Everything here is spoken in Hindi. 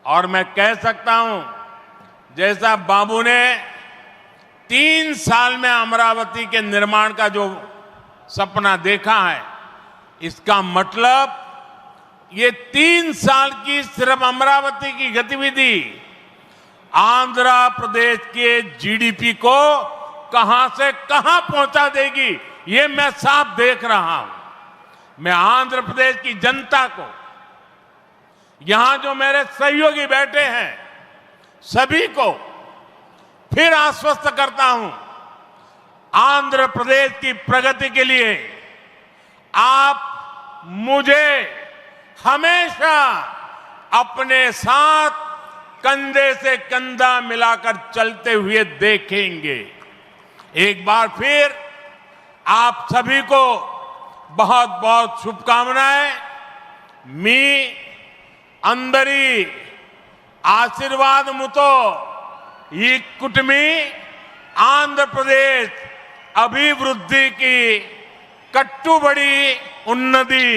और मैं कह सकता हूं, जैसा बाबू ने 3 साल में अमरावती के निर्माण का जो सपना देखा है, इसका मतलब ये 3 साल की सिर्फ अमरावती की गतिविधि आंध्र प्रदेश के जीडीपी को कहां से कहां पहुंचा देगी, ये मैं साफ देख रहा हूं। मैं आंध्र प्रदेश की जनता को, यहां जो मेरे सहयोगी बैठे हैं, सभी को फिर आश्वस्त करता हूं, आंध्र प्रदेश की प्रगति के लिए आप मुझे हमेशा अपने साथ कंधे से कंधा मिलाकर चलते हुए देखेंगे। एक बार फिर आप सभी को बहुत बहुत शुभकामनाएं। मी अंदरी आशीर्वादमुतो ఈ कुटुंबी आंध्र प्रदेश अभिवृद्धि की कट्टुबड़ी उन्नति